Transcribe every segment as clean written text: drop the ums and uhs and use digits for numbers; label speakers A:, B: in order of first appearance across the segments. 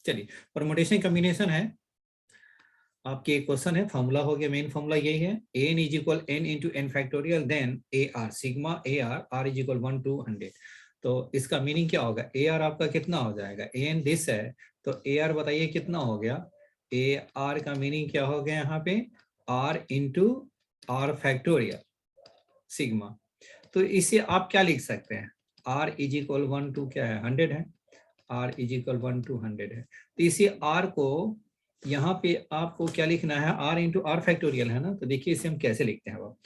A: चलिए, permutation combination है आपके एक क्वेश्चन है, फॉर्मूला हो गया, मेन फॉर्मूला यही है, an is equal n into n factorial then a r sigma a r r is equal 1 to 100। तो इसका मीनिंग क्या होगा, ए आर आपका कितना हो जाएगा, an दिस है तो ए आर बताइए कितना हो गया, ए आर का मीनिंग क्या हो गया यहाँ पे, r into r factorial sigma. तो इसे आप क्या लिख सकते हैं, r इज इक्वल 1 to क्या है 100 है, r इज इक्वल 1 to 100 है। तो इसी r को यहाँ पे आपको क्या लिखना है, r इंटू आर फैक्टोरियल है ना, तो देखिए इसे हम कैसे लिखते हैं, अब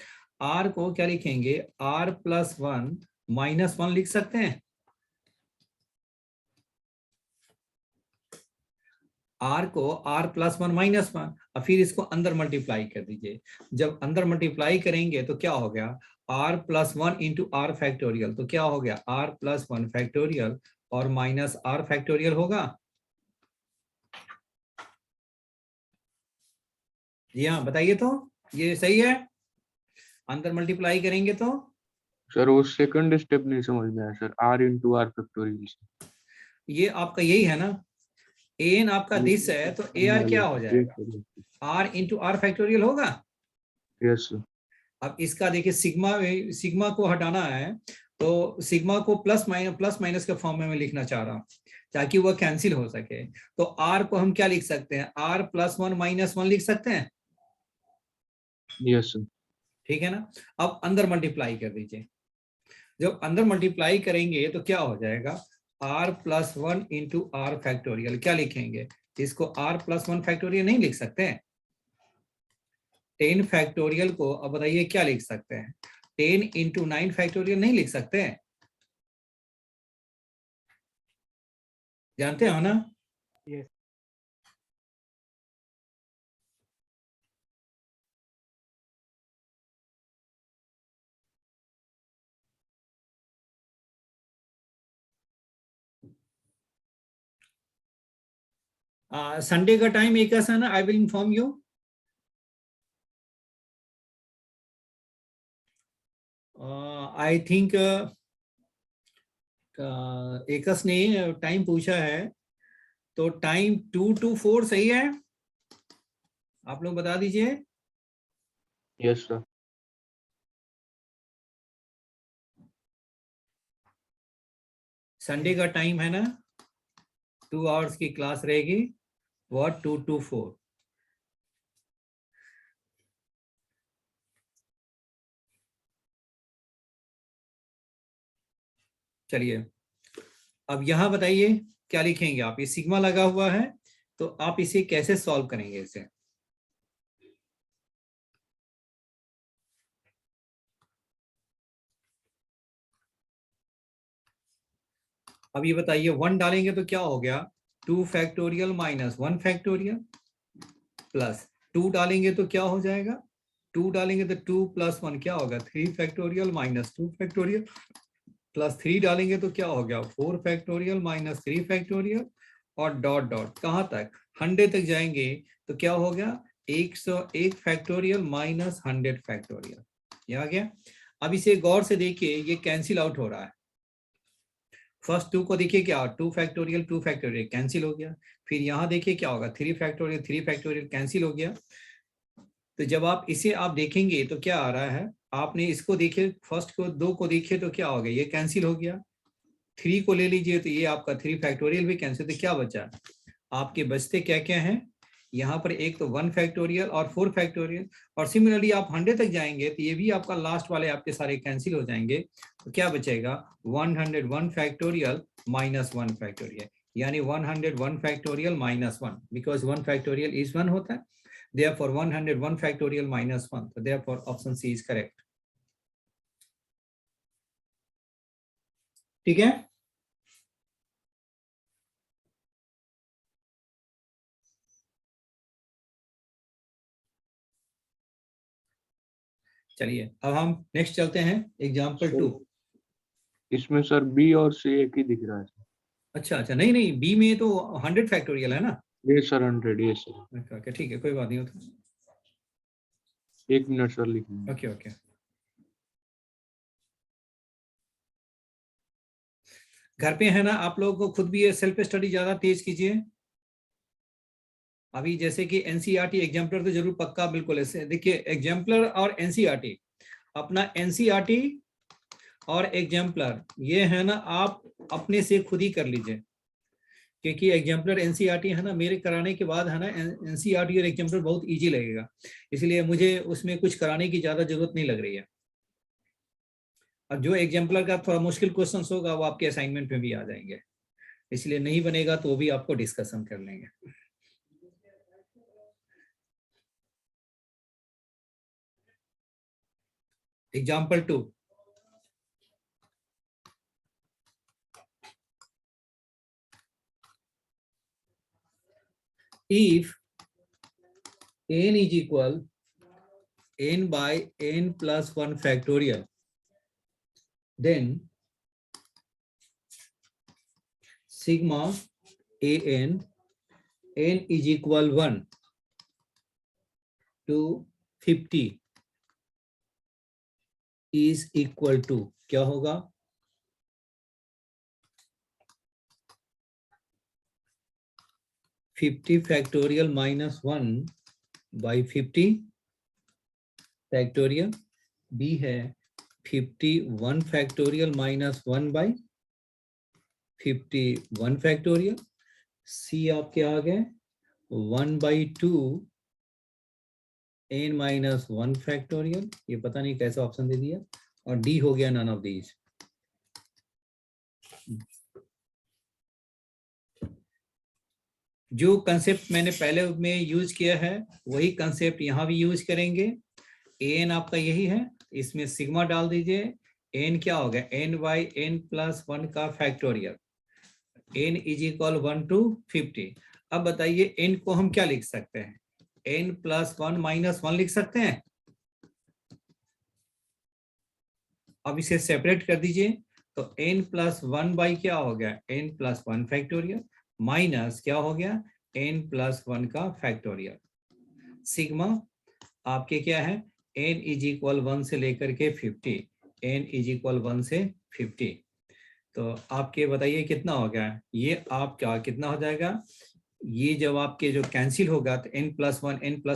A: r को क्या लिखेंगे, r प्लस 1 माइनस 1 लिख सकते हैं, r को r प्लस 1 माइनस 1, और फिर इसको अंदर मल्टीप्लाई कर दीजिए। जब अंदर मल्टीप्लाई करेंगे तो क्या हो गया, r plus 1 into r factorial, तो क्या हो गया r प्लस 1 फैक्टोरियल और माइनस आर फैक्टोरियल होगा। जी हाँ बताइए, तो ये सही है, अंदर मल्टीप्लाई करेंगे तो
B: सर वो सेकंड स्टेप नहीं समझ में आया sir, r into r factorial.
A: ये आपका यही है ना, एन आपका दिस है तो ए आर क्या हो जाएगा, आर इंटू आर फैक्टोरियल होगा।
B: Yes sir.
A: अब इसका देखिए सिग्मा, सिग्मा को हटाना है तो सिग्मा को प्लस माइनस के फॉर्म में मैं लिखना चाह रहा हूँ ताकि वह कैंसिल हो सके। तो आर को हम क्या लिख सकते हैं, आर प्लस 1 माइनस 1 लिख सकते हैं,
B: यस सर।
A: ठीक है ना। अब अंदर मल्टीप्लाई कर दीजिए, जब अंदर मल्टीप्लाई करेंगे तो क्या हो जाएगा, r plus 1 into r factorial, क्या लिखेंगे इसको, r प्लस 1 फैक्टोरियल नहीं लिख सकते हैं, 10 फैक्टोरियल को अब बताइए क्या लिख सकते हैं, 10 इंटू 9 फैक्टोरियल नहीं लिख सकते हैं, जानते हो ना।
C: यस।
A: संडे का टाइम एक ऐसा ना, I will inform you. I think एकस ने टाइम पूछा है, तो टाइम 2 to 4 सही है, आप लोग बता दीजिए।
B: Yes sir.
A: संडे का टाइम है ना, 2 आवर्स की क्लास रहेगी, व्हाट 2 to 4। चलिए अब यहां बताइए क्या लिखेंगे आप, ये सिग्मा लगा हुआ है तो आप इसे कैसे सॉल्व करेंगे इसे, अब ये बताइए 1 डालेंगे तो क्या हो गया, 2 फैक्टोरियल माइनस 1 फैक्टोरियल, प्लस 2 डालेंगे तो क्या हो जाएगा, 2 डालेंगे तो 2 प्लस 1 क्या होगा, 3 फैक्टोरियल माइनस 2 फैक्टोरियल, प्लस 3 डालेंगे तो क्या हो गया, 4 फैक्टोरियल माइनस 3 फैक्टोरियल, और डॉट डॉट कहाँ तक 100 तक जाएंगे तो क्या हो गया, 101 फैक्टोरियल माइनस 100 फैक्टोरियल, ये आ गया। अब इसे गौर से देखिए, ये कैंसिल आउट हो रहा है, फर्स्ट 2 को देखिए क्या, 2 फैक्टोरियल कैंसिल हो गया, फिर यहाँ देखिए क्या होगा, 3 फैक्टोरियल कैंसिल हो गया। तो जब आप इसे आप देखेंगे तो क्या आ रहा है, आपने इसको देखिए, फर्स्ट को 2 को देखिए तो क्या हो गया, ये कैंसिल हो गया, 3 को ले लीजिए तो ये आपका 3 फैक्टोरियल भी कैंसिल, तो क्या बचा आपके, बचते क्या क्या है यहाँ पर, एक तो 1 फैक्टोरियल और 4 फैक्टोरियल, और सिमिलरली आप 100 तक जाएंगे तो ये भी आपका लास्ट वाले आपके सारे कैंसिल हो जाएंगे, तो क्या बचेगा 101 फैक्टोरियल माइनस 1 फैक्टोरियल, यानी 101 factorial minus 1, because 1 factorial is 1 होता है, therefore 101 फैक्टोरियल माइनस 1, तो therefore option C is correct, ठीक है। चलिए अब हम नेक्स्ट चलते हैं, एग्जाम्पल 2।
B: इसमें सर बी और सी एक ही दिख रहा है सर।
A: अच्छा अच्छा, नहीं नहीं, बी में तो 100 फैक्टोरियल है ना,
B: ये सर 100, ये सर।
A: ओके ठीक है, कोई बात नहीं होता,
B: 1 मिनट सर लिखेंगे।
A: Okay okay. घर पे है ना, आप लोग को खुद भी ये सेल्फ स्टडी ज्यादा तेज कीजिए, अभी जैसे कि एनसीईआरटी एग्जाम्पलर तो जरूर पक्का बिल्कुल ऐसे देखिए, एग्जाम्पलर और एनसीईआरटी, अपना एनसीईआरटी और एग्जाम्पलर ये है ना, आप अपने से खुद ही कर लीजिए, क्योंकि एग्जाम्पलर एनसीईआरटी है ना, मेरे कराने के बाद है ना एनसीईआरटी और एग्जाम्पलर बहुत इजी लगेगा, इसलिए मुझे उसमें कुछ कराने की ज्यादा जरूरत नहीं लग रही है। और जो एग्जाम्पलर का थोड़ा मुश्किल क्वेश्चन होगा वो आपके असाइनमेंट में भी आ जाएंगे, इसलिए नहीं बनेगा तो वो भी आपको डिस्कशन कर लेंगे। Example 2, if n is equal n by n plus 1 factorial, then sigma an n is equal 1 to 50 is equal to क्या होगा? Fifty factorial minus 1 by 50 factorial, B है 51 factorial minus 1 by 51 factorial, C आपके आ गए 1 by 2 n minus 1 factorial, ये पता नहीं कैसा ऑप्शन दे दिया, और डी हो गया नन ऑफ दीज। जो कंसेप्ट मैंने पहले में यूज किया है वही कंसेप्ट यहाँ भी यूज करेंगे। एन आपका यही है, इसमें सिग्मा डाल दीजिए, एन क्या हो गया, एन बाई एन प्लस 1 का factorial, n is equal 1 to 50। अब बताइए एन को हम क्या लिख सकते हैं, एन प्लस 1 माइनस 1 लिख सकते हैं। अब इसे सेपरेट कर दीजिए, तो एन प्लस 1 बाई क्या हो गया, एन प्लस 1 फैक्टोरियल माइनस क्या हो गया, एन प्लस 1 का फैक्टोरियल, सिग्मा आपके क्या है, n इज इक्वल 1 से लेकर के 50, n इज इक्वल 1 से 50, तो आपके बताइए कितना हो गया, ये आपका कितना हो जाएगा, ये जब आपके जो कैंसिल होगा तो n प्लस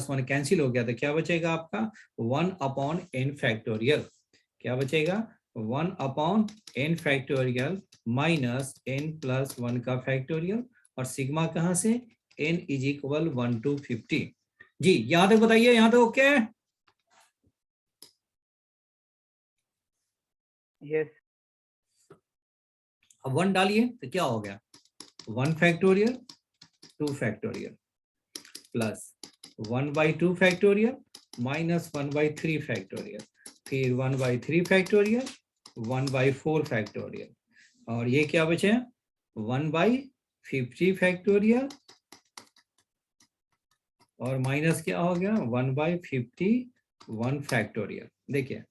A: 1 कैंसिल हो गया, तो क्या बचेगा आपका 1 अपॉन n फैक्टोरियल, क्या बचेगा 1 upon n factorial minus n plus 1 का फैक्टोरियल, और सिग्मा कहां से, n इज इक्वल 1 to 50। जी यहां तक बताइए, यहां तक ओके?
C: यस।
A: अब 1 डालिए तो क्या हो गया, 1 factorial 2 factorial plus 1 by 2 factorial minus 1 by 3 factorial, फिर 1 बाई 3 फैक्टोरियल 1 बाई 4 फैक्टोरियल, और ये क्या बचे 1 बाई 50 फैक्टोरियल और माइनस क्या हो गया 1 बाई 51 फैक्टोरियल। देखिए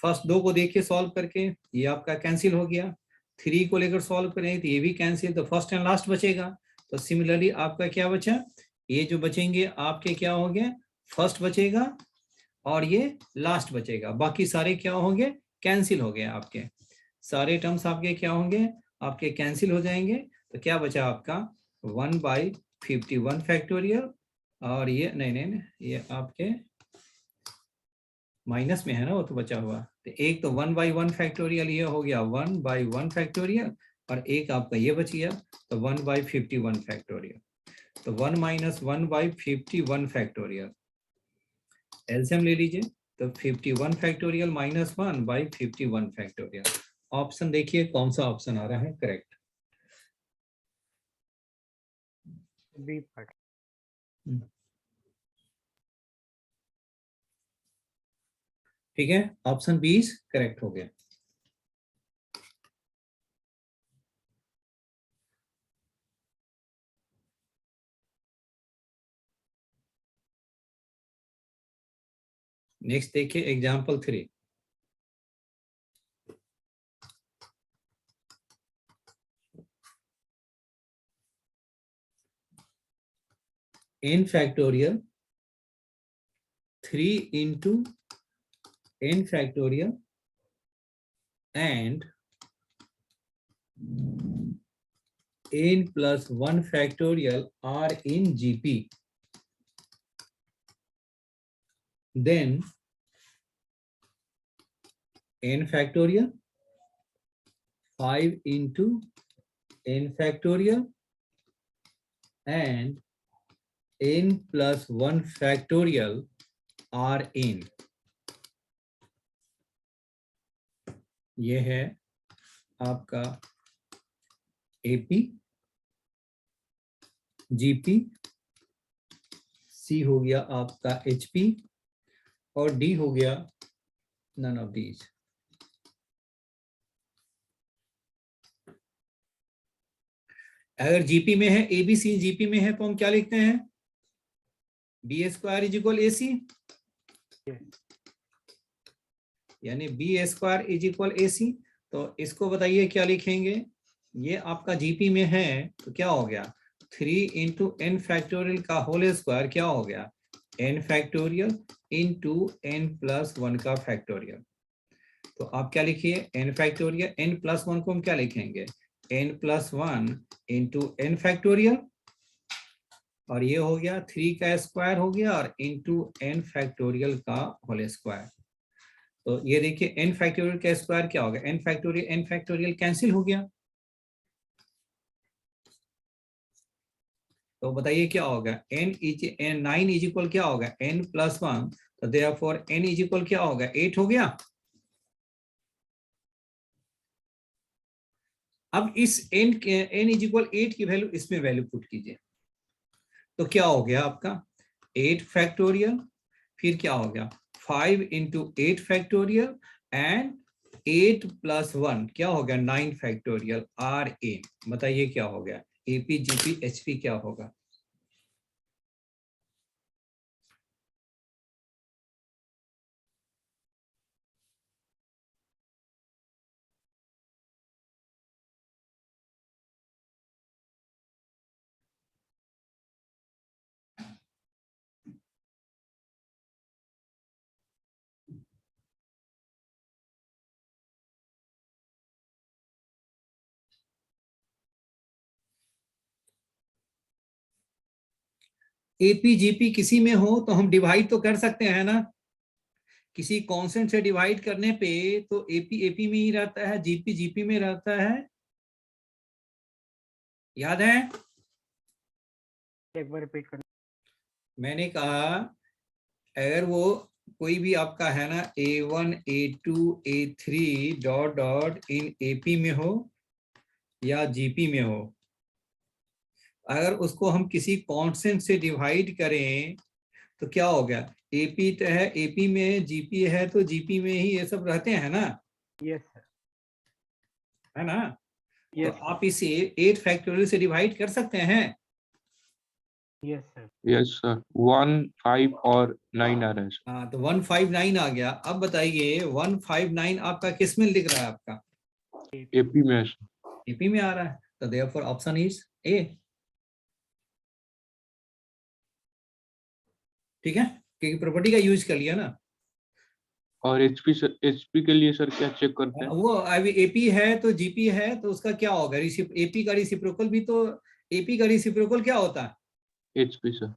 A: फर्स्ट दो को देखिए सॉल्व करके, ये आपका कैंसिल हो गया, 3 को लेकर सॉल्व करें तो ये भी कैंसिल, तो फर्स्ट एंड लास्ट बचेगा, तो सिमिलरली आपका क्या बचा, ये जो बचेंगे आपके क्या हो गए, फर्स्ट बचेगा और ये लास्ट बचेगा, बाकी सारे क्या होंगे, कैंसिल हो गए, आपके सारे टर्म्स आपके क्या होंगे, आपके कैंसिल हो जाएंगे, तो क्या बचा आपका 1 बाई 51 फैक्टोरियल, और ये नहीं, ये आपके माइनस में है ना, वो तो बचा हुआ, तो एक तो 1 बाई 1 फैक्टोरियल ये हो गया 1 बाई 1 फैक्टोरियल, और एक आपका ये बच गया तो 1 बाई 51 फैक्टोरियल, तो 1 माइनस 1 बाई 51 फैक्टोरियल, एलसीएम ले लीजिए, तो 51 factorial minus 1 by 51 factorial. Option देखिए कौन सा ऑप्शन आ रहा है करेक्ट।
C: B part.
A: ठीक है, ऑप्शन 20 करेक्ट हो गया। नेक्स्ट देखिए example 3, n factorial 3 into n factorial and n plus 1 factorial are in GP, then n factorial 5 into n factorial and n plus 1 factorial are in. ये है आपका AP, GP, C हो गया आपका HP और D हो गया none of these. अगर GP में है, ABC GP में है तो हम क्या लिखते हैं? B square is equal AC, यानी B square is equal AC. तो इसको बताइए क्या लिखेंगे? ये आपका GP में है तो क्या हो गया? 3 इंटू n फैक्टोरियल का होल स्क्वायर क्या हो गया? n factorial into n plus 1 का फैक्टोरियल. तो आप क्या लिखिए? n फैक्टोरियल, n प्लस 1 को हम क्या लिखेंगे? n plus 1 into n factorial, और ये हो गया 3 का स्क्वायर हो गया और इंटू n फैक्टोरियल का होल स्क्वायर. तो ये देखिए n फैक्टोरियल का स्क्वायर क्या होगा? n फैक्टोरियल कैंसिल हो गया. तो बताइए क्या होगा? n 9 इज इक्वल क्या होगा? n plus 1. तो देयरफॉर n इज इक्वल क्या होगा? 8 हो गया. अब इस n इज इक्वल 8 की वैल्यू इसमें वैल्यू पुट कीजिए. तो क्या हो गया आपका? 8 फैक्टोरियल, फिर क्या हो गया? 5 इंटू 8 फैक्टोरियल एंड 8 प्लस 1 क्या हो गया? 9 फैक्टोरियल आर ए. बताइए क्या हो गया? एपी जीपी एचपी क्या होगा? एपी जीपी किसी में हो तो हम डिवाइड तो कर सकते हैं ना. किसी कांस्टेंट से डिवाइड करने पे तो एपी एपी में ही रहता है, जीपी जीपी में रहता है. याद है?
C: एक बार रिपीट करना.
A: मैंने कहा अगर वो कोई भी आपका है ना A1 A2 A3 dot dot in AP में हो या जीपी में हो, अगर उसको हम किसी कांस्टेंट से डिवाइड करें तो क्या हो गया? एपी तो है, एपी में जीपी है तो जीपी में ही ये सब रहते हैं ना.
C: Yes sir.
A: है ना?
C: यस
A: तो आप इसे 8 फैक्टोरियल से डिवाइड कर सकते हैं.
C: Yes sir.
B: Yes sir. 1 5 और 9 आ रहा है सर.
A: हाँ, तो 159 आ गया. अब बताइए 159 आपका किस में लिख रहा है? आपका
B: एपी में है सर.
A: एपी में आ रहा है. तो देयरफॉर ऑप्शन इज ए. ठीक है, क्योंकि प्रॉपर्टी का यूज कर लिया ना.
B: और एचपी के लिए सर क्या चेक करते हैं?
A: वो अभी एपी है तो जीपी है तो उसका क्या होगा? एपी का रिसिप्रोकल भी तो, एपी का रिसिप्रोकल क्या होता है?
B: HP sir.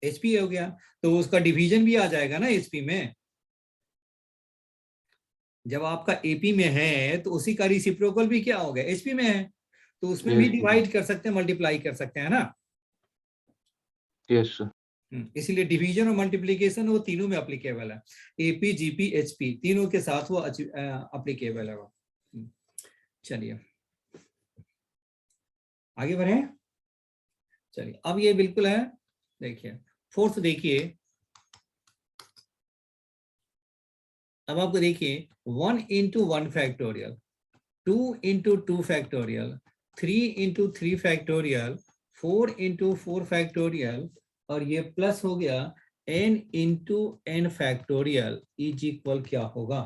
A: एचपी हो गया. तो उसका डिवीजन भी आ जाएगा ना एचपी में. जब आपका एपी में है तो उसी का रिसिप्रोकल भी क्या होगा? एचपी में है. तो उसमें भी
B: Yes,
A: डिवाइड कर सकते हैं, मल्टीप्लाई कर सकते हैं ना.
B: Yes sir.
A: इसीलिए डिवीजन और मल्टीप्लीकेशन वो तीनों में अप्लीकेबल है. एपी जीपी एचपी तीनों के साथ वो अप्लीकेबल है वो. चलिए आगे बढ़े. चलिए अब ये बिल्कुल है. देखिए फोर्थ देखिए. अब आपको देखिए 1 into 1 factorial, 2 into 2 factorial, 3 into 3 factorial, 4 into 4 factorial, और ये प्लस हो गया n into n factorial is equal क्या होगा?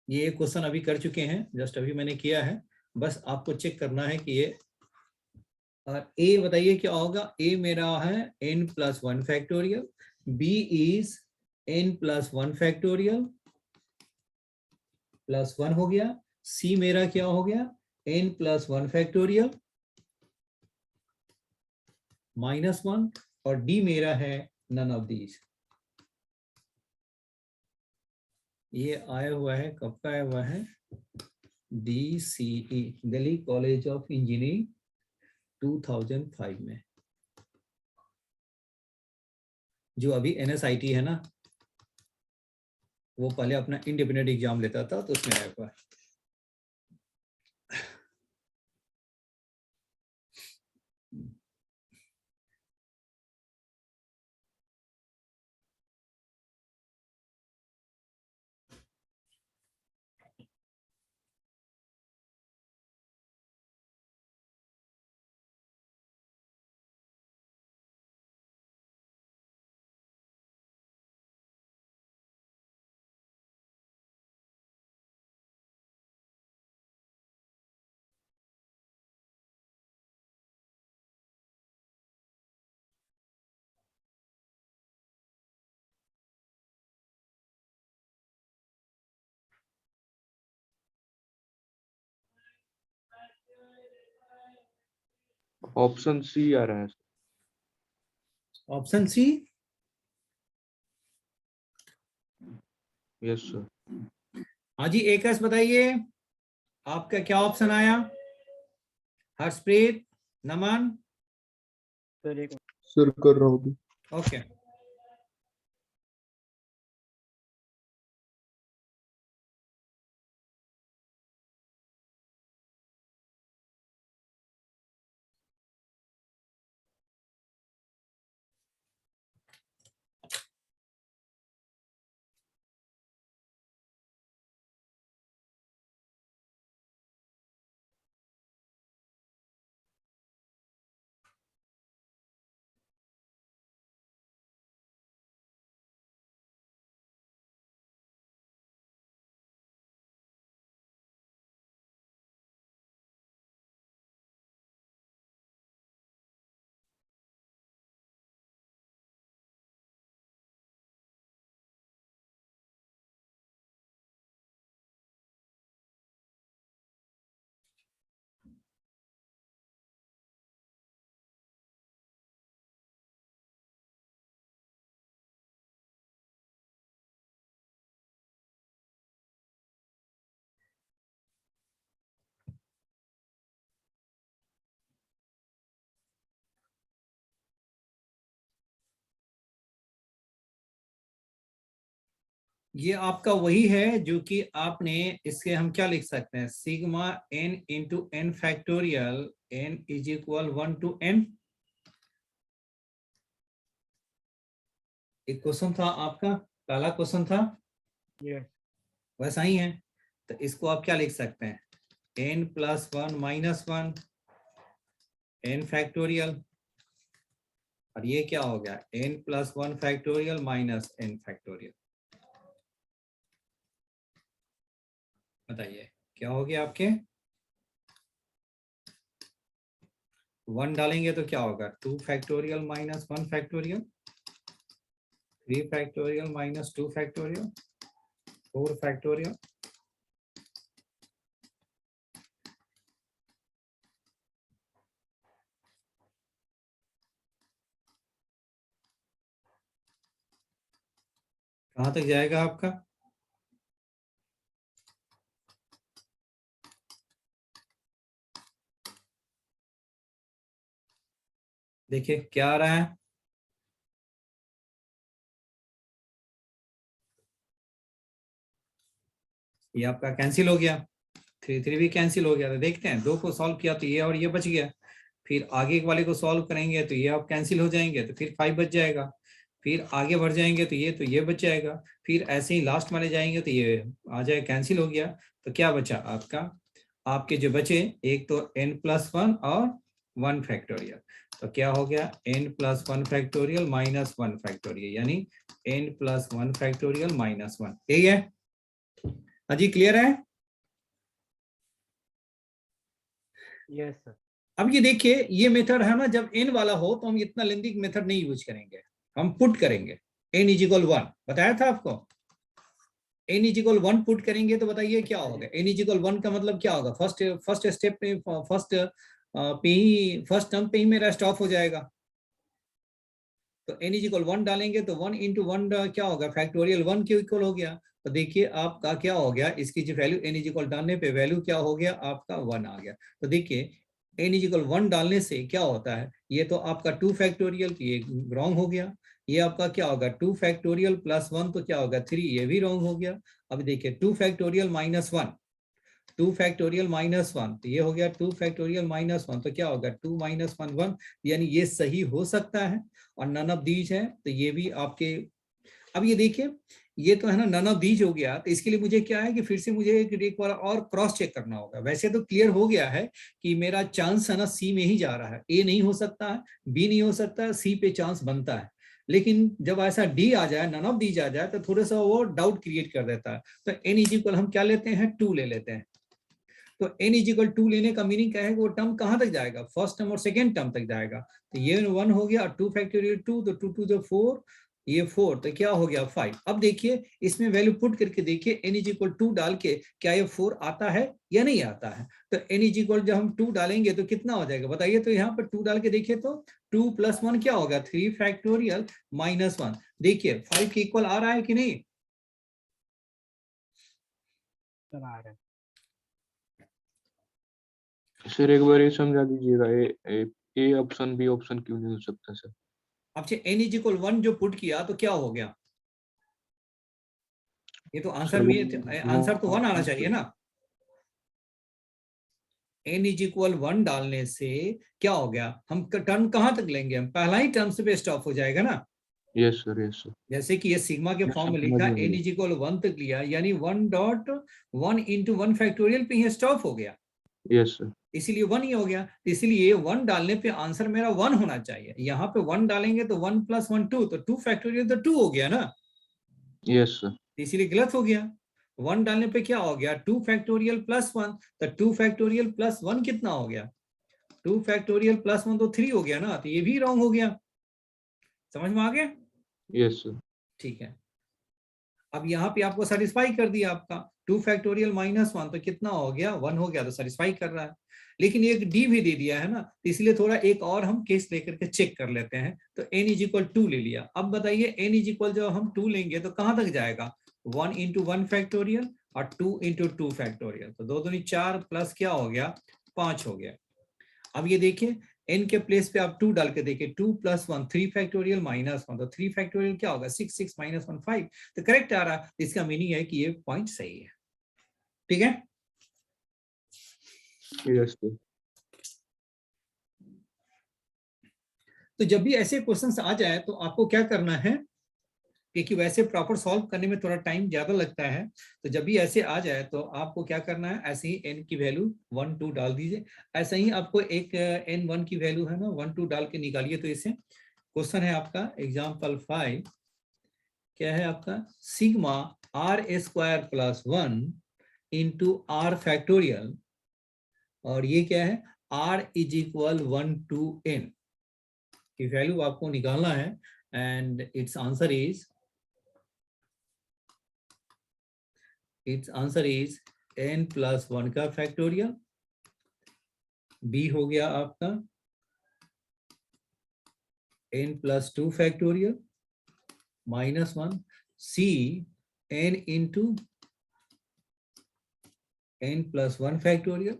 A: ये क्वेश्चन अभी कर चुके हैं, जस्ट अभी मैंने किया है. बस आपको चेक करना है कि ये, और a बताइए क्या होगा? a मेरा है n plus 1 factorial, b is n plus 1 factorial plus 1 हो गया, c मेरा क्या हो गया? n प्लस 1 फैक्टोरियल -1 और d मेरा है नन ऑफ दीज। ये आया हुआ है, कब का आया हुआ है? DCE, Delhi college of engineering 2005 में, जो अभी NSIT है ना, वो पहले अपना इंडिपेंडेंट एग्जाम लेता था, तो उसमें आया हुआ है।
B: ऑप्शन सी आ रहा है।
A: Option C,
B: yes sir.
A: हाँ जी, एक बताइए आपका क्या ऑप्शन आया? हर्षप्रीत, नमन?
C: सर एक
B: सर कर रहा हूँ।
A: ओके, ये आपका वही है जो कि आपने, इसके हम क्या लिख सकते हैं? Sigma n into n factorial, n is equal 1 to n। एक क्वेश्चन था आपका, पहला क्वेश्चन था,
C: यस
A: वैसा ही है। तो इसको आप क्या लिख सकते हैं? n plus 1 minus 1 n factorial, और ये क्या हो गया? n plus 1 factorial minus n factorial. बताइए क्या हो गया आपके? 1 डालेंगे तो क्या होगा? 2 factorial minus 1 factorial, 3 factorial minus 2 factorial, 4 factorial. कहां तक जाएगा आपका? देखिए क्या आ रहा है? ये आपका कैंसिल हो गया, 3 भी कैंसिल हो गया। तो देखते हैं, 2 को सॉल्व किया तो ये और ये बच गया, फिर आगे वाले को सॉल्व करेंगे तो ये आप कैंसिल हो जाएंगे, तो फिर 5 बच जाएगा, फिर आगे बढ़ जाएंगे तो ये बच जाएगा, फिर ऐसे ही लास्ट वाले जाएंगे तो ये आ जाए, कैंसिल हो गया। तो क्या बचा आपका? आपके जो बचे, एक तो n+1 और 1 फैक्टोरियल। तो क्या हो गया? n+1 फैक्टोरियल माइनस 1 फैक्टोरियल, यानी n+1 फैक्टोरियल माइनस 1। यही है अजी, क्लियर है?
C: Yes sir.
A: अब ये देखिए, ये मेथड है ना, जब n वाला हो तो हम इतना लेंथी मेथड नहीं यूज करेंगे, हम पुट करेंगे n = 1। बताया था आपको, n इज इक्वल 1 पुट करेंगे तो बताइए क्या होगा। n इज इक्वल 1 का मतलब क्या होगा, फर्स्ट स्टेप पे फर्स्ट टर्म पे ही मेरा स्टॉप हो जाएगा। तो n इज इक्वल 1 डालेंगे तो 1 इंटू 1 क्या होगा, फैक्टोरियल 1 के इक्वल हो गया। तो देखिए आपका क्या हो गया, इसकी जो वैल्यू n इज इक्वल डालने पे वैल्यू क्या हो गया आपका 1 आ गया। तो देखिए n इज इक्वल 1 डालने से क्या होता है, ये तो आपका 2 फैक्टोरियल, ये रॉन्ग हो गया। ये आपका क्या होगा 2 फैक्टोरियल प्लस 1 तो क्या होगा 3, ये भी रॉन्ग हो गया। अब देखिए 2 फैक्टोरियल माइनस 1, 2 फैक्टोरियल माइनस 1 तो ये हो गया 2 फैक्टोरियल माइनस 1 तो क्या होगा 2 माइनस 1 1, यानी ये सही हो सकता है। और नन ऑफ दीज है तो ये भी आपके। अब ये देखिए ये तो है ना नन ऑफ दीज हो गया, तो इसके लिए मुझे क्या है कि फिर से मुझे एक बार और क्रॉस चेक करना होगा। वैसे तो क्लियर हो गया है कि मेरा चांस है ना सी में ही जा रहा है, ए नहीं हो सकता है, बी नहीं हो सकता है, सी पे चांस बनता है। लेकिन जब ऐसा डी आ जाए, नन ऑफ दीज आ जाए, तो थोड़ा सा वो डाउट क्रिएट कर देता है। तो एन इज इक्वल हम क्या लेते हैं 2 ले लेते हैं। तो n इज इक्वल 2 लेने का मीनिंग क्या है, वो टर्म कहां तक जाएगा, फर्स्ट टर्म और सेकंड टर्म तक जाएगा। तो ये 1 हो गया, 2 फैक्टोरियल 2 तो 2 2 4, ये 4 तो क्या हो गया 5। अब देखिए इसमें वैल्यू पुट करके देखिए n इज इक्वल 2 डाल के क्या ये 4 आता है या नहीं आता है। तो n इज इक्वल जब हम 2 डालेंगे तो कितना हो जाएगा बताइए। तो यहाँ पर 2 डाल के देखिए तो 2 प्लस 1 क्या होगा 3 फैक्टोरियल माइनस 1। देखिए 5 के इक्वल आ रहा है कि नहीं।
C: सर आ रहा है।
B: सर एक बार ये समझा दीजिएगा, ए ऑप्शन बी ऑप्शन क्यों नहीं हो सकता सर।
A: अब n इज इक्वल 1 जो पुट किया तो क्या हो गया, ये तो आंसर में आंसर तो 1 आना चाहिए ना। n इज इक्वल 1 डालने से क्या हो गया, हम टर्म कहां तक लेंगे, हम पहला ही टर्म से पे स्टॉप हो जाएगा ना।
B: Yes sir yes sir.
A: जैसे कि ये सिग्मा के फॉर्म में लिखा n इज इक्वल 1 तक लिया, यानी 1.1 इंटू 1 फैक्टोरियल पे ही स्टॉप हो गया।
B: Yes sir.
A: इसीलिए 1 ही हो गया। इसलिए 1 डालने पे आंसर मेरा 1 होना चाहिए। यहाँ पे 1 डालेंगे तो 1 प्लस 1 2, तो 2 फैक्टोरियल तो 2 हो गया ना।
B: Yes sir.
A: इसीलिए गलत हो गया। 1 डालने पे क्या हो गया 2 फैक्टोरियल प्लस 1, तो 2 फैक्टोरियल प्लस 1 कितना हो गया 2 फैक्टोरियल प्लस 1 तो 3 हो गया ना, तो ये भी रॉन्ग हो गया। समझ में आ गया।
B: Yes sir.
A: ठीक है, अब यहाँ पे आपको सेटिस्फाई कर दिया आपका 2 फैक्टोरियल माइनस 1 तो कितना हो गया 1 हो गया, तो सेटिस्फाई कर रहा है। लेकिन एक डी भी दे दिया है ना, तो इसलिए थोड़ा एक और हम केस लेकर के चेक कर लेते हैं। तो n इज इक्वल 2 ले लिया। अब बताइए n इज इक्वल जब हम 2 लेंगे तो कहां तक जाएगा 1 इंटू 1 फैक्टोरियल और 2 इंटू 2 फैक्टोरियल, तो 2 दूनी 4 प्लस क्या हो गया 5 हो गया। अब ये देखिए n के प्लेस पे आप 2 डाल के देखिए 2 प्लस 1 3 फैक्टोरियल माइनस 1, तो 3 फैक्टोरियल क्या होगा 6 6 माइनस 1 5, तो करेक्ट आ रहा है। इसका मीनिंग है कि ये पॉइंट सही है। ठीक है,
B: यस सर।
A: तो जब भी ऐसे क्वेश्चंस आ जाए तो आपको क्या करना है, क्योंकि वैसे प्रॉपर सॉल्व करने में थोड़ा टाइम ज्यादा लगता है, तो जब भी ऐसे आ जाए तो आपको क्या करना है, ऐसे ही n की वैल्यू 1 2 डाल दीजिए। ऐसे ही आपको एक n1 की वैल्यू है ना 1 2 डाल के निकालिए। तो इससे क्वेश्चन है आपका एग्जाम्पल 5, क्या है आपका sigma r square plus 1 into r factorial, और ये क्या है r is equal 1 to n की वैल्यू आपको निकालना है। And it's answer is n plus 1 का फैक्टोरियल, b हो गया आपका n plus 2 factorial minus 1, c n into n plus 1 factorial,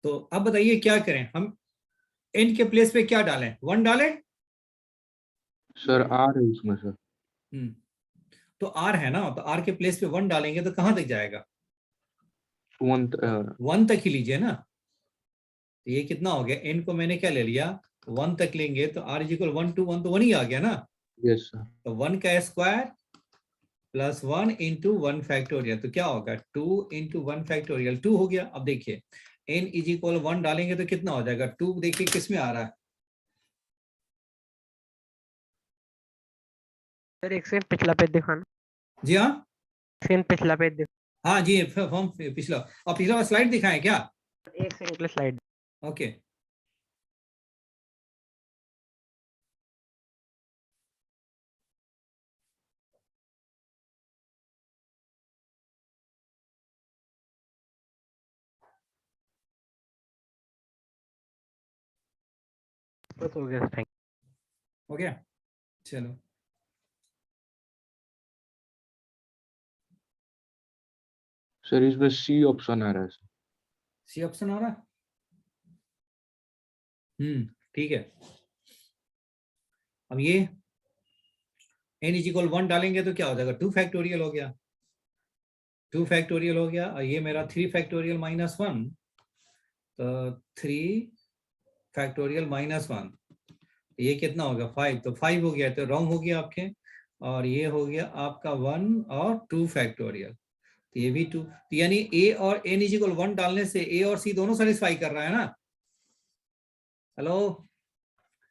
A: तो अब बताइए क्या करें हम, n के प्लेस पे क्या डालें 1 डालें।
B: सर आर है इसमें सर।
A: तो r है ना, तो r के प्लेस पे 1 डालेंगे तो कहां तक जाएगा 1 तक ही लीजिए ना। तो ये कितना हो गया, n को मैंने क्या ले लिया 1 तक लेंगे तो r इज इक्वल 1 to 1 तो 1 ही आ गया ना।
B: Yes sir.
A: तो 1 का स्क्वायर प्लस 1 इंटू 1 फैक्टोरियल, तो क्या होगा 2 इंटू 1 फैक्टोरियल 2 हो गया। अब देखिए n इज इक्वल 1 डालेंगे तो कितना हो जाएगा 2, देखिए किस में आ रहा है
C: सर एक सेकंड पिछला पेज दिखाना,
A: जी हाँ,
C: सेकंड पिछला पेज दिखाना,
A: हाँ जी, फॉर्म पिछला, और पिछला स्लाइड दिखाएं क्या?
C: एक सेकंड के लिए स्लाइड।
A: ओके,
C: बस हो गया, थैंक
A: हो गया, चलो।
B: सर इसमें सी ऑप्शन आ रहा है सर।
A: सी ऑप्शन आ रहा है, ठीक है। अब ये n इज इक्वल 1 डालेंगे तो क्या हो जाएगा, 2 फैक्टोरियल हो गया, 2 फैक्टोरियल हो गया, और ये मेरा 3 फैक्टोरियल माइनस 1, तो 3 फैक्टोरियल माइनस 1, ये कितना होगा 5, तो 5 हो गया, तो रॉन्ग हो गया आपके, और ये हो गया आपका 1 और 2 फैक्टोरियल, तो ये भी 2, तो यानी a और n इज इक्वल 1 डालने से a और c दोनों सेटिस्फाई कर रहा है ना। Hello,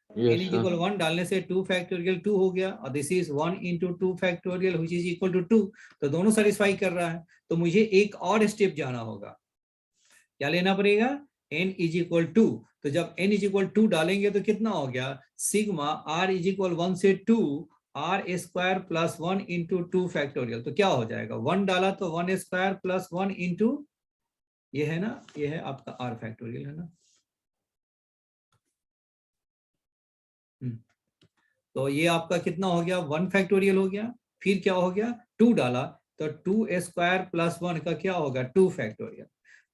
A: n
B: yes
A: is
B: sir.
A: Equal 1 डालने से 2 फैक्टोरियल 2 हो गया, और this is 1 into 2 factorial which is equal to 2, तो दोनों सेटिस्फाई कर रहा है, तो मुझे एक और स्टेप जाना होगा, क्या लेना पड़ेगा, n इज इक्वल 2, तो जब n इज इक्वल 2 डालेंगे तो कितना हो गया, सिग्मा r इज इक्वल 1 से 2 r square plus 1 into 2 factorial, तो क्या हो जाएगा, 1 डाला तो 1 स्क्वायर प्लस 1 इंटू, ये है ना, ये है आपका r फैक्टोरियल, है ना। तो ये आपका कितना हो गया, 1 फैक्टोरियल हो गया, फिर क्या हो गया, 2 डाला तो 2 स्क्वायर प्लस 1 का क्या होगा, 2 फैक्टोरियल,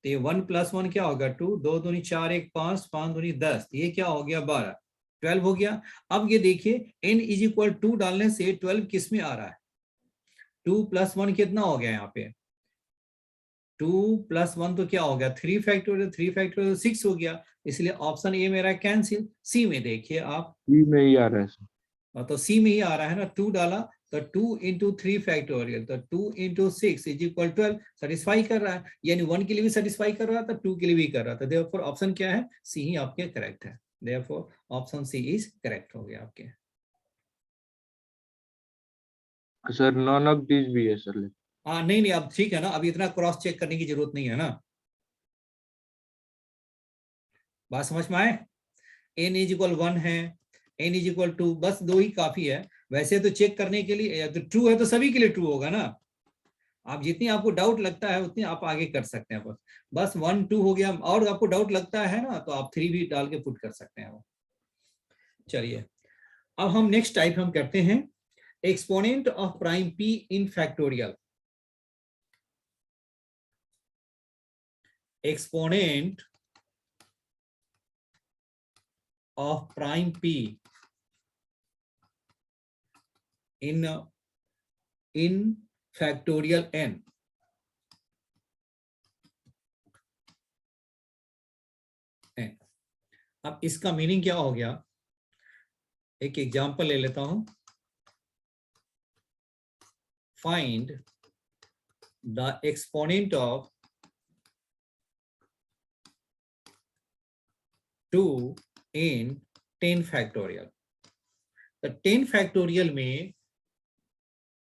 A: तो ये 1 प्लस 1 क्या होगा, 2, 2 दूनी 4, 1 5, 5 दूनी 10, ये क्या हो गया 12, 12 हो गया। अब ये देखिए n इज इक्वल 2 डालने से 12 किस में आ रहा है, 2 प्लस 1 कितना हो गया यहाँ पे, 2 प्लस 1 तो क्या हो गया 3 फैक्टोरियल, 3 फैक्टोरियल 6 हो गया, इसलिए ऑप्शन ए मेरा कैंसिल। सी में देखिए आप,
B: सी में ही आ रहा है सर।
A: तो सी में ही आ रहा है ना, 2 डाला तो 2 इंटू 3 फैक्टोरियल, तो 2 इंटू 6 इज इक्वल 12, सेटिस्फाई कर रहा है, यानी 1 के लिए भी सेटिस्फाई कर रहा था, 2 के लिए भी कर रहा था, देयरफॉर ऑप्शन क्या है, सी ही आपके करेक्ट है, therefore option C is correct हो गया आपके।
B: सर नॉन ऑफ दिस भी है सर।
A: हाँ नहीं नहीं, अब ठीक है ना, अब इतना क्रॉस चेक करने की जरूरत नहीं है ना, बात समझ में आए, n इज इक्वल 1 है, n इज इक्वल 2, बस 2 ही काफी है, वैसे तो चेक करने के लिए तो ट्रू है तो सभी के लिए ट्रू होगा ना, आप जितनी आपको डाउट लगता है उतनी आप आगे कर सकते हैं, बस 1 2 हो गया, और आपको डाउट लगता है ना तो आप 3 भी डाल के पुट कर सकते हैं वो। चलिए अब हम नेक्स्ट टाइप हम करते हैं, exponent of prime p in factorial, exponent of prime p in factorial n। अब इसका मीनिंग क्या हो गया, एक एग्जांपल ले लेता हूं, find the exponent of 2 in 10 factorial, तो 10 फैक्टोरियल में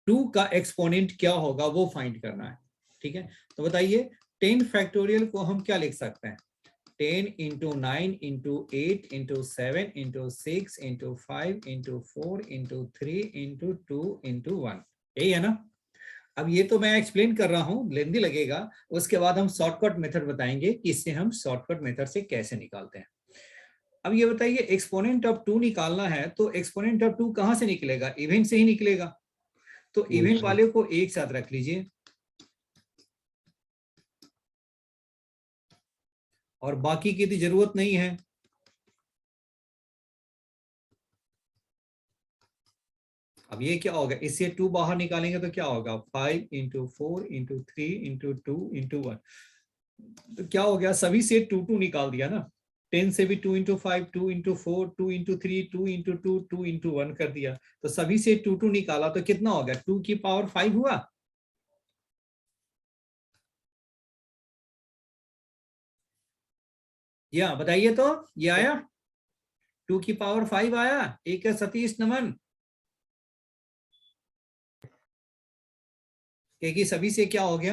A: 2 का एक्सपोनेंट क्या होगा वो फाइंड करना है, ठीक है। तो बताइए 10 फैक्टोरियल को हम क्या लिख सकते हैं, 10 into 9 into 8 into 7 into 6 into 5 into 4 into 3 into 2 into 1, यही है ना। अब ये तो मैं एक्सप्लेन कर रहा हूं, लेंदी लगेगा, उसके बाद हम शॉर्टकट मेथड बताएंगे कि इससे हम शॉर्टकट मेथड से कैसे निकालते हैं। अब ये बताइए एक्सपोनेंट ऑफ 2 निकालना है, तो एक्सपोनेंट ऑफ 2 कहां से निकलेगा, इवेंट से ही निकलेगा, तो इवेंट वाले को एक साथ रख लीजिए और बाकी की तो जरूरत नहीं है। अब ये क्या होगा, इससे 2 बाहर निकालेंगे तो क्या होगा, 5 इंटू 4 इंटू 3 इंटू 2 इंटू 1, तो क्या हो गया, सभी से 2 2 निकाल दिया ना, 10 से भी 2 into 5 2 into 4 2 into 3 2 into 2 2 into 1 कर दिया, तो सभी से 2 2 निकाला तो कितना हो गया, 2 की पावर 5 हुआ। या बताइए तो, ये आया 2 की पावर 5 आया, एक है सतीश नमन, क्योंकि सभी से क्या हो गया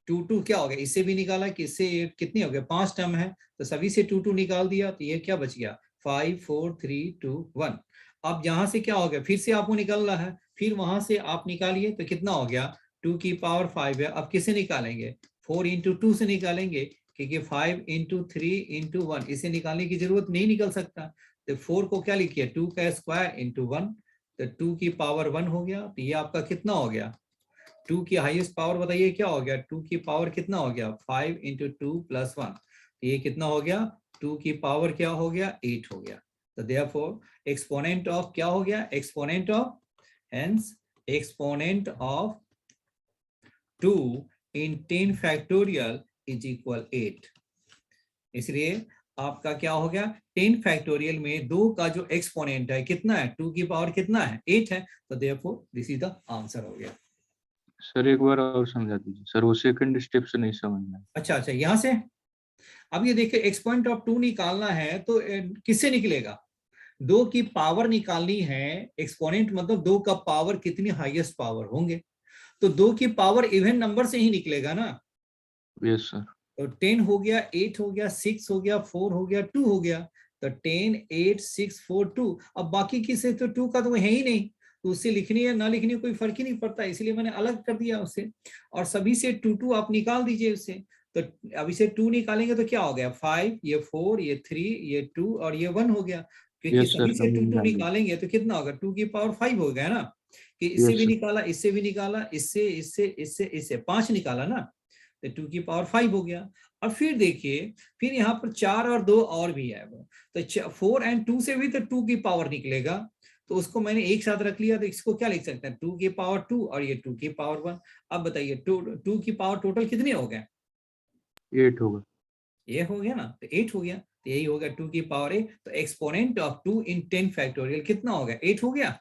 A: 2 क्या हो गया, इससे भी निकाला कि इससे कितनी हो गया 5 टर्म है, तो सभी से 2 निकाल दिया, तो ये क्या बच गया 5 4 3 2 1। अब यहाँ से क्या हो गया, फिर से आपको निकालना है, फिर वहां से आप निकालिए, तो कितना हो गया 2 की पावर 5 है। अब किसे निकालेंगे 4 इंटू 2 से निकालेंगे, क्योंकि 5 इंटू 3 इंटू 1 इसे निकालने की जरूरत नहीं निकल सकता। तो 4 को क्या लिखिए 2 का स्क्वायर इंटू 1, तो 2 की पावर 1 हो गया। तो ये आपका कितना हो गया 2 की हाईएस्ट पावर बताइए क्या हो गया, 2 की पावर कितना हो गया 5 इंटू 2 प्लस 1, ये कितना हो गया 2 की पावर क्या हो गया 8 हो गया। तो देयरफॉर एक्सपोनेंट ऑफ क्या हो गया, exponent of, hence exponent of 2 in 10 factorial is equal 8। इसलिए आपका क्या हो गया 10 फैक्टोरियल में 2 का जो एक्सपोनेंट है कितना है, 2 की पावर कितना है 8 है। तो therefore this is the answer हो गया।
B: सर एक बार और समझा दीजिए सर, वो सेकंड स्टेप से नहीं समझ में आया।
A: अच्छा, यहाँ से अब ये देखिए एक्सपोनेंट ऑफ 2 निकालना है तो किससे निकलेगा, 2 की पावर निकालनी है। एक्सपोनेंट मतलब 2 का पावर कितनी हाईएस्ट पावर होंगे, तो 2 की पावर इवन नंबर से ही निकलेगा ना।
B: Yes sir.
A: तो 10 हो गया, 8 हो गया, 6 हो गया, 4 हो गया, 2 हो गया। तो 10 8 6 4 2। अब बाकी किसे तो 2 का तो है ही नहीं, तो उससे लिखनी है ना लिखनी कोई फर्क ही नहीं पड़ता, इसलिए मैंने अलग कर दिया उससे। और सभी से 2 2 आप निकाल दीजिए उससे। तो अब इसे 2 निकालेंगे तो क्या हो गया 5, ये 4, ये 3, ये 2 और ये 1 हो गया। क्योंकि
B: यस सर,
A: सभी से
B: समझ
A: 2
B: में
A: 2
B: आ गया।
A: निकालेंगे तो कितना होगा 2 की पावर 5 हो गया ना, कि इससे
B: यस
A: भी
B: सर।
A: निकाला, इससे भी निकाला, इससे इससे इससे इससे 5 निकाला ना, तो 2 की पावर 5 हो गया। और फिर देखिए फिर यहाँ पर 4 और 2 और भी है वो, तो 4 एंड 2 से भी तो 2 की पावर निकलेगा, तो उसको मैंने एक साथ रख लिया। तो इसको क्या लिख सकते हैं 2 की पावर 2 और ये 2 की पावर 1। अब बताइए 2 की पावर टोटल कितने हो गए,
B: 8 होगा।
A: ये हो गया ना, तो 8 हो गया। तो यही हो गया 2 की पावर 8। तो एक्सपोनेंट ऑफ 2 इन 10 फैक्टोरियल कितना हो गया 8 हो गया।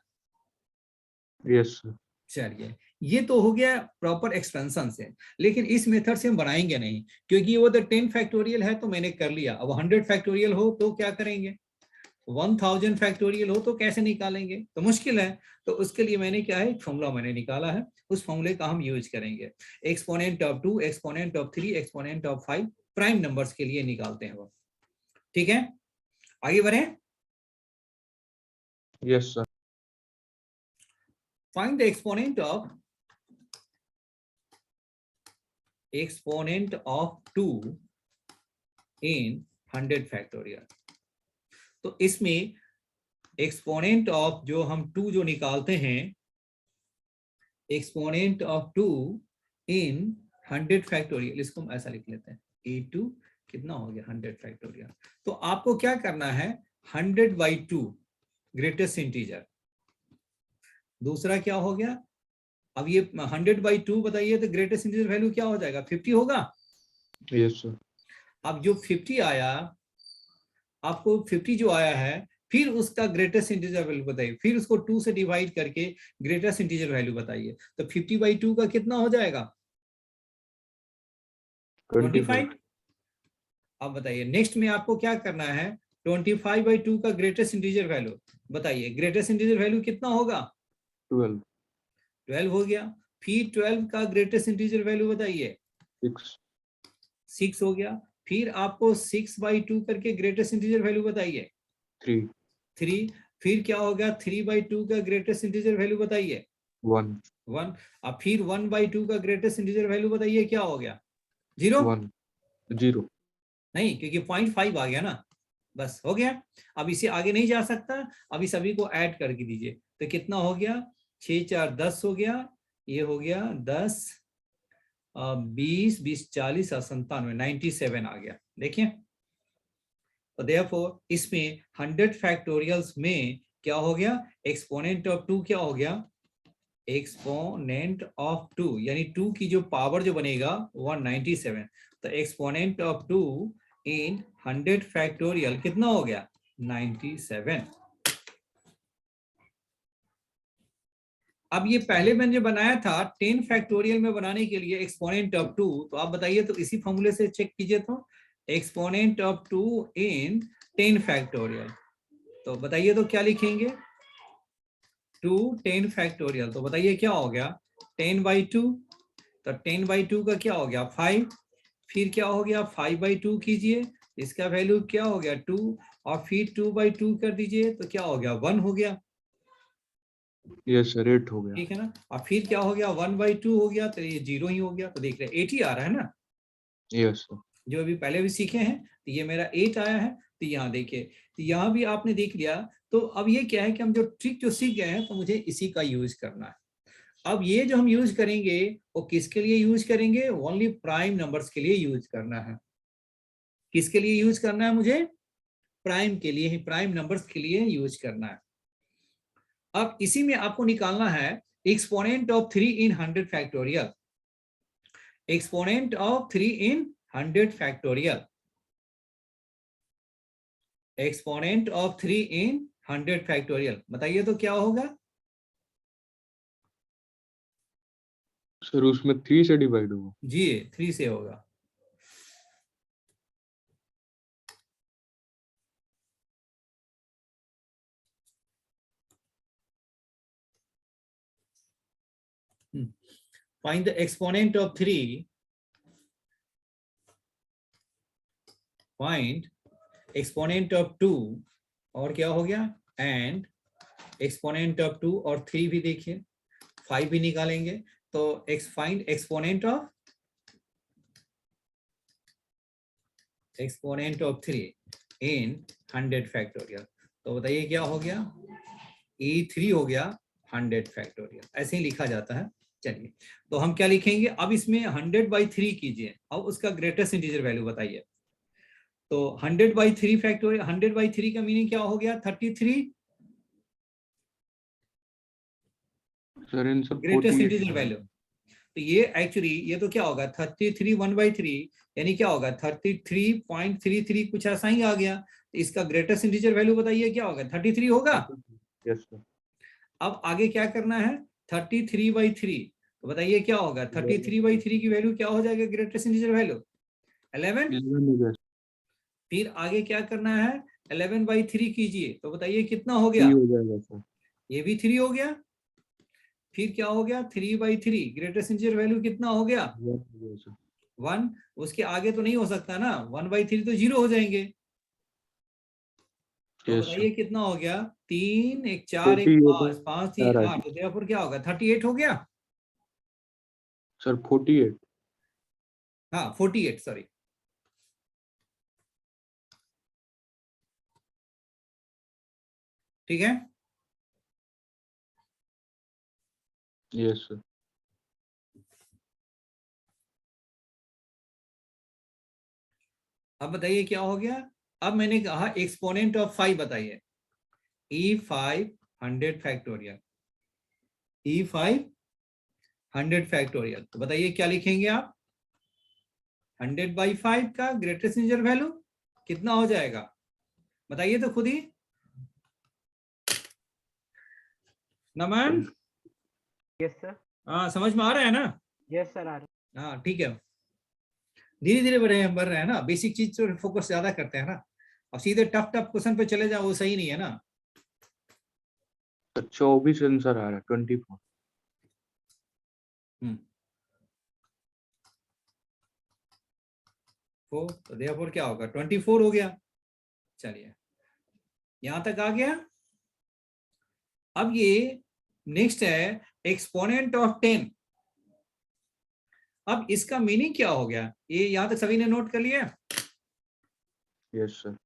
B: Yes sir.
A: चलिए ये तो हो गया प्रॉपर एक्सपेंशन से, लेकिन इस मेथड से हम बनाएंगे नहीं, क्योंकि वो तो 10 फैक्टोरियल है तो मैंने कर लिया। अब 100 फैक्टोरियल हो तो क्या करेंगे, 1000 फैक्टोरियल हो तो कैसे निकालेंगे, तो मुश्किल है। तो उसके लिए मैंने क्या है फॉर्मूला मैंने निकाला है, उस फॉर्मूले का हम यूज करेंगे। Exponent of 2, exponent of 3, exponent of 5 prime numbers के लिए निकालते हैं वो। ठीक है, आगे बढ़े।
B: Yes sir.
A: Find the exponent of 2 in 100 factorial. तो इसमें एक्सपोनेंट ऑफ जो हम 2 जो निकालते हैं, एक्सपोनेंट ऑफ 2 इन 100 फैक्टोरियल, इसको हम ऐसा लिख लेते हैं a2 कितना हो गया 100 फैक्टोरियल। तो आपको क्या करना है 100/2 ग्रेटेस्ट इंटीजर। दूसरा क्या हो गया, अब ये 100/2 बताइए तो ग्रेटेस्ट इंटीजर वैल्यू क्या हो जाएगा 50 होगा।
B: Yes sir.
A: अब जो 50 आया, आपको 50 जो आया है, फिर उसका ग्रेटेस्ट इंटीजर वैल्यू बताइए, फिर उसको 2 से डिवाइड करके ग्रेटेस्ट इंटीजर वैल्यू बताइए। तो 50/2 का कितना हो जाएगा 25। अब बताइए नेक्स्ट में आपको क्या करना है 25/2 का ग्रेटेस्ट इंटीजर वैल्यू बताइए, ग्रेटेस्ट इंटीजर वैल्यू कितना होगा 12 हो गया। फिर 12 का ग्रेटेस्ट इंटीजर वैल्यू बताइए 6 हो गया। फिर आपको 6/2 करके ग्रेटेस्ट इंटीजर वैल्यू बताइए 3। फिर क्या होगा 3/2 का ग्रेटेस्ट इंटीजर वैल्यू बताइए 1। अब फिर 1/2 का ग्रेटेस्ट इंटीजर वैल्यू बताइए क्या हो गया 0 नहीं, क्योंकि 0.5 आ गया ना, बस हो गया। अब इसे आगे नहीं जा सकता, अभी सभी को ऐड करके दीजिए। तो कितना हो गया 6 4 10 हो गया, ये हो गया 10 20 20 40 और 97 97 आ गया। देखिए तो देयरफॉर इसमें 100 फैक्टोरियल्स में क्या हो गया एक्सपोनेंट ऑफ 2 क्या हो गया एक्सपोनेंट ऑफ 2, यानी 2 की जो पावर जो बनेगा 197। तो एक्सपोनेंट ऑफ 2 इन 100 फैक्टोरियल कितना हो गया 97। अब ये पहले मैंने बनाया था 10 फैक्टोरियल में बनाने के लिए एक्सपोनेंट ऑफ 2, तो आप बताइए तो इसी फॉर्मूले से चेक कीजिए तो एक्सपोनेंट ऑफ 2 इन 10 फैक्टोरियल, तो बताइए तो क्या लिखेंगे 2 10 फैक्टोरियल, तो बताइए क्या हो गया 10/2 तो 10/2 का क्या हो गया 5, फिर क्या हो गया 5/2 कीजिए, इसका वैल्यू क्या हो गया 2, और फिर 2/2 कर दीजिए तो क्या हो गया 1 हो गया,
B: यस सर 8 हो गया।
A: ठीक है ना। और फिर क्या हो गया 1/2 हो गया, तो ये 0 ही हो गया, तो देख रहे 8 ही आ रहा है ना,
B: यस सर।
A: जो अभी पहले भी सीखे हैं। तो ये मेरा 8 आया है, तो यहाँ देखिए, तो यहाँ भी आपने देख लिया। तो अब ये क्या है कि हम जो ट्रिक जो सीख गए हैं, तो मुझे इसी का यूज करना है। अब ये जो हम यूज करेंगे वो किसके लिए यूज करेंगे, ओनली प्राइम नंबर्स के लिए यूज करना है। किसके लिए यूज करना है मुझे, प्राइम के लिए ही, प्राइम नंबर्स के लिए यूज करना है। अब इसी में आपको निकालना है exponent of 3 in 100 factorial, exponent of 3 in 100 factorial, exponent of 3 in 100 factorial, बताइए तो क्या होगा।
B: सर उसमें 3 से डिवाइड होगा।
A: जी 3 से होगा। Find the exponent of 3, find exponent of 2, और क्या हो गया एंड एक्सपोनेंट ऑफ 2 और 3 भी देखिए, 5 भी निकालेंगे। तो find exponent of 3 in 100 factorial, तो बताइए क्या हो गया, E3 हो गया 100 फैक्टोरियल, ऐसे ही लिखा जाता है। चलिए तो हम क्या लिखेंगे, अब इसमें 100/3 कीजिए, अब उसका ग्रेटेस्ट इंटीजर वैल्यू बताइए। तो 100/3 फैक्टोरियल, 100/3 का मीनिंग क्या हो गया 33,
B: सर इन सब
A: ग्रेटेस्ट
B: 48
A: इंटीजर वैल्यू। तो ये एक्चुअली ये तो क्या होगा 33 1/3, यानी क्या होगा 33.33, कुछ ऐसा ही आ गया। तो इसका ग्रेटेस्ट इंटीजर वैल्यू बताइए क्या होगा 33 होगा।
B: Yes sir.
A: अब आगे क्या करना है 33/3, तो बताइए क्या होगा 33/3 की वैल्यू क्या हो जाएगा ग्रेटेस्ट इंटीजर वैल्यू 11।
B: 11 हो गया।
A: फिर आगे क्या करना है 11/3 कीजिए, तो बताइए कितना हो
B: 3
A: गया,
B: हो जाएगा सर।
A: ये भी 3 हो गया। फिर क्या हो गया 3/3, ग्रेटेस्ट इंटीजर वैल्यू कितना हो गया
B: 1 हो गया सर।
A: 1, उसके आगे तो नहीं हो सकता ना, 1/3 तो 0 हो जाएंगे। तो
B: यस सर।
A: बताइए कितना हो गया 3 1 4 1 5 5 3 8, तो देखो क्या होगा 38 हो गया।
B: सर 48।
A: हाँ 48 सॉरी, ठीक है।
B: Yes sir.
A: अब बताइए क्या हो गया, अब मैंने कहा एक्सपोनेंट ऑफ 5 बताइए, E5 100 फैक्टोरियल, E5 100 फैक्टोरियल, तो बताइए क्या लिखेंगे आप 100/5 का ग्रेटेस्ट इंटीजर वैल्यू कितना हो जाएगा, बताइए तो खुद ही। नमन
C: यस सर।
A: हाँ समझ में आ रहा है ना।
C: यस सर आ रहा
A: हाँ ठीक है, धीरे धीरे बढ़ रहे हैं ना, बेसिक चीज पर फोकस ज्यादा करते हैं ना, अब सीधे टफ टफ क्वेश्चन पे चले जाओ वो सही नहीं है ना।
B: सर 24 आंसर आ रहा है 24।
A: तो देयरफॉर क्या होगा 24 हो गया। चलिए यहां तक आ गया। अब ये नेक्स्ट है एक्सपोनेंट ऑफ 10, अब इसका मीनिंग क्या हो गया, ये यहां तक सभी ने नोट कर लिया।
B: Yes sir.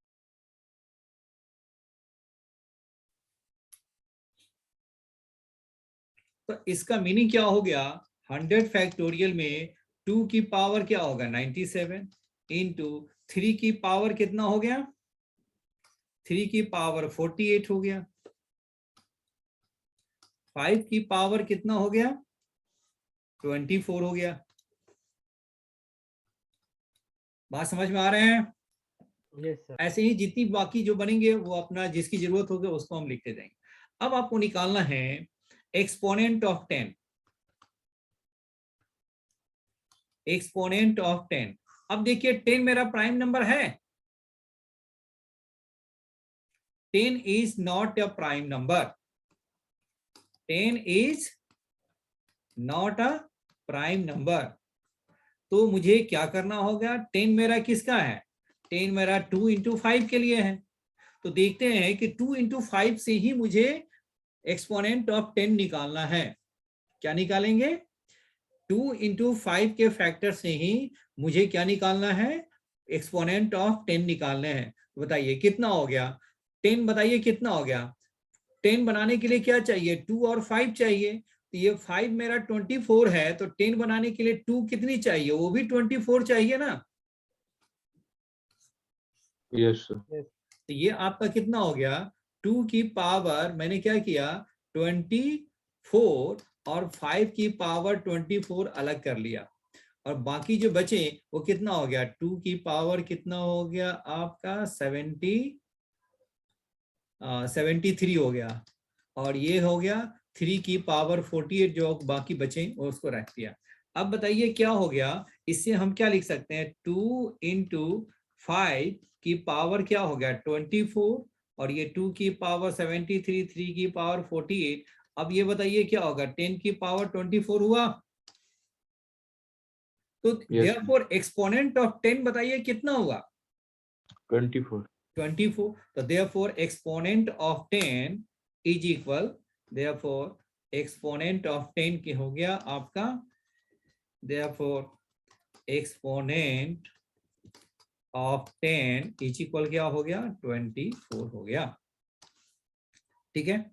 A: तो इसका मीनिंग क्या हो गया 100 फैक्टोरियल में 2 की पावर क्या होगा 97 इंटू 3 की पावर कितना हो गया 3 की पावर 48 हो गया, 5 की पावर कितना हो गया 24 हो गया। बात समझ में आ रहे हैं।
C: Yes sir.
A: ऐसे ही जितनी बाकी जो बनेंगे वो अपना जिसकी जरूरत होगी उसको हम लिखते जाएंगे। अब आपको निकालना है एक्सपोनेंट ऑफ 10, एक्सपोनेंट ऑफ 10। अब देखिए 10 मेरा प्राइम नंबर है, 10 is not a prime number, 10 is not a prime number, तो मुझे क्या करना होगा, 10 मेरा किसका है, 10 मेरा 2 इंटू 5 के लिए है। तो देखते हैं कि 2 इंटू 5 से ही मुझे एक्सपोनेंट ऑफ 10 निकालना है। क्या निकालेंगे, 2 इंटू 5 के फैक्टर से ही मुझे क्या निकालना है, एक्सपोनेंट ऑफ 10 निकालने हैं। बताइए कितना हो गया, 10 बताइए कितना हो गया। 10 बनाने के लिए क्या चाहिए, 2 और 5 चाहिए। तो ये 5 मेरा 24 है, तो 10 बनाने के लिए 2 कितनी चाहिए, वो भी 24 चाहिए ना।
B: Yes sir.
A: तो ये आपका कितना हो गया, 2 की पावर मैंने क्या किया 24 और 5 की पावर 24 अलग कर लिया, और बाकी जो बचे वो कितना हो गया, 2 की पावर कितना हो गया आपका 73 हो गया, और ये हो गया 3 की पावर 48, जो बाकी बचे वो उसको रख दिया। अब बताइए क्या हो गया, इससे हम क्या लिख सकते हैं, 2 इंटू 5 की पावर क्या हो गया 24, और ये 2 की पावर 73, 3 की पावर 48। अब ये बताइए क्या होगा, 10 की पावर 24 हुआ। तो therefore एक्सपोनेंट ऑफ 10 बताइए कितना हुआ,
B: 24।
A: 24। तो therefore exponent of 10 is equal, therefore exponent of 10 के हो गया आपका, therefore exponent of 10 is equal क्या हो गया 24 हो गया। ठीक है,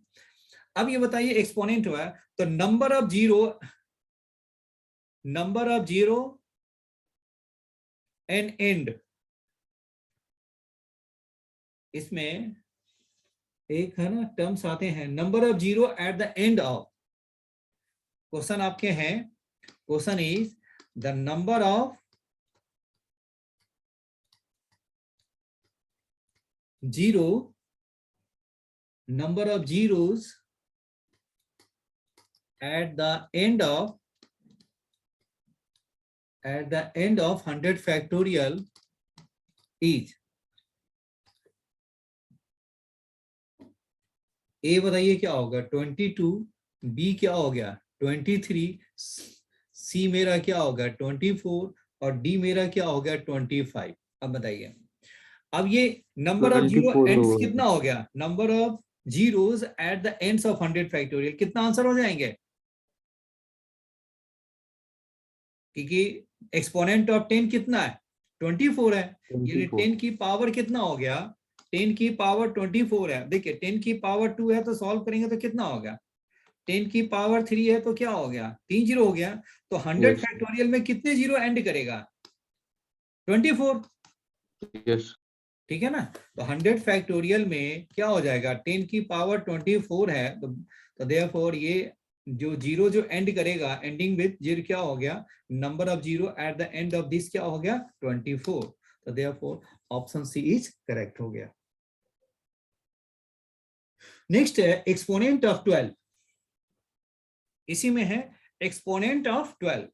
A: अब ये बताइए एक्सपोनेंट हुआ है, तो number of zero and and, इसमें एक है ना टर्म्स आते हैं, number of zero at the end of, question आपके हैं, question is the number of number of zeros at the end of 100 factorial is, ए बताइए क्या होगा 22, बी क्या हो गया 23, सी मेरा क्या होगा 24, और डी मेरा क्या हो गया 25। अब बताइए, अब ये नंबर ऑफ जीरो
B: 24
A: एंड्स
B: होगा।
A: कितना हो गया, number of zeros at the ends of 100 factorial, कितना आंसर हो जाएंगे, क्योंकि एक्सपोनेंट ऑफ 10 कितना है 24 है, यानी
B: 24।
A: 10 की पावर कितना हो गया, 10 की पावर 24 है। देखिए 10 की पावर 2 है तो सॉल्व करेंगे तो कितना होगा, 10 की पावर 3 है तो क्या हो गया 3 जीरो हो गया, तो 100
B: यस
A: फैक्टोरियल में कितने जीरो एंड करेगा 24।
B: यस।
A: ठीक है ना, तो 100 फैक्टोरियल में क्या हो जाएगा, 10 की पावर 24 है, तो देयरफॉर ये जो जीरो जो एंड करेगा, एंडिंग विद जीरो क्या हो गया, number of zero at the end of this क्या हो गया 24। तो therefore option C is correct हो गया। नेक्स्ट है एक्सपोनेंट ऑफ 12, इसी में है एक्सपोनेंट ऑफ 12।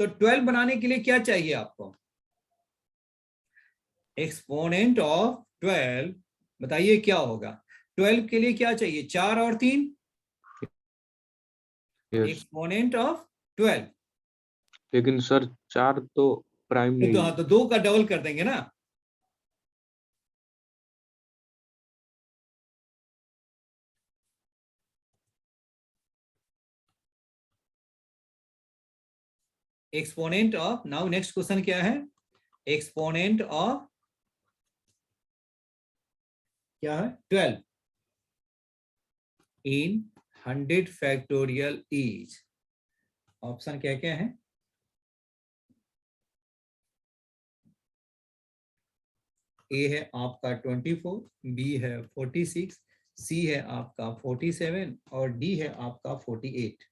A: तो 12 बनाने के लिए क्या चाहिए आपको, एक्सपोनेंट ऑफ 12 बताइए क्या होगा, 12 के लिए क्या चाहिए 4 और 3,
B: यस।
A: एक्सपोनेंट ऑफ 12,
B: लेकिन सर 4 तो प्राइम नहीं
A: तो
B: है।
A: हाँ, तो 2 का डबल कर देंगे ना, exponent of, now next question क्या है, एक्सपोनेंट ऑफ क्या है 12 इन 100 फैक्टोरियल इज, ऑप्शन क्या क्या है, ए है आपका 24, बी है 46, सी है आपका 47, और डी है आपका 48।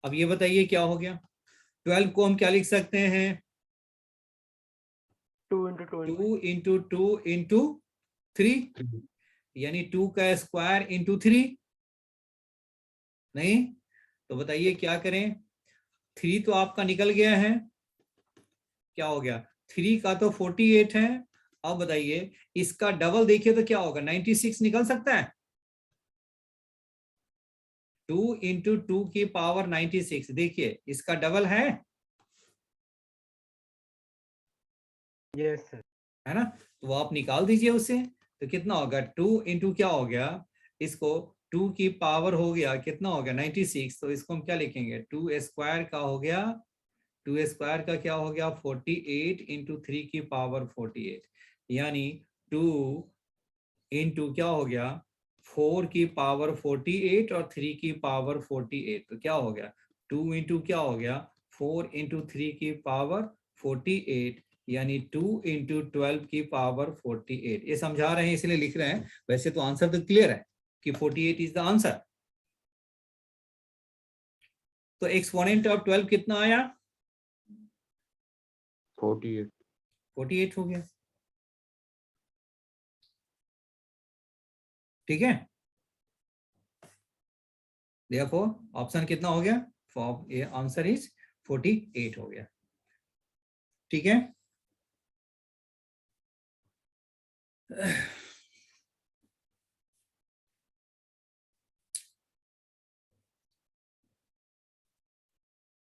A: अब ये बताइए क्या हो गया, 12 को हम क्या लिख सकते हैं,
C: 2 into 20.
A: 2 इंटू 2 इंटू 3, यानी 2 का स्क्वायर इंटू 3, नहीं तो बताइए क्या करें, 3 तो आपका निकल गया है, क्या हो गया 3 का तो 48 है। अब बताइए इसका डबल देखिए तो क्या होगा 96 निकल सकता है, 2 इंटू 2 की पावर 96, देखिए इसका डबल है
C: यस सर।
A: है ना, तो वो आप निकाल दीजिए उससे, तो कितना होगा 2 इंटू क्या हो गया, इसको 2 की पावर हो गया कितना हो गया 96, तो इसको हम क्या लिखेंगे 2 स्क्वायर का हो गया, 2 स्क्वायर का क्या हो गया 48 इंटू 3 की पावर 48, यानी 2 इंटू क्या हो गया 4 की पावर 48 और 3 की पावर 48, तो क्या हो गया 2 इंटू क्या हो गया 4 इंटू 3 की पावर 48, यानी 2 इंटू 12 की पावर 48। ये समझा रहे हैं इसलिए लिख रहे हैं, वैसे तो आंसर तो क्लियर है कि 48 इज द आंसर। तो एक्सपोनेंट ऑफ 12 कितना आया
B: 48।
A: 48 हो गया, ठीक है। देखो ऑप्शन कितना हो गया, ये आंसर इज 48 हो गया, ठीक है।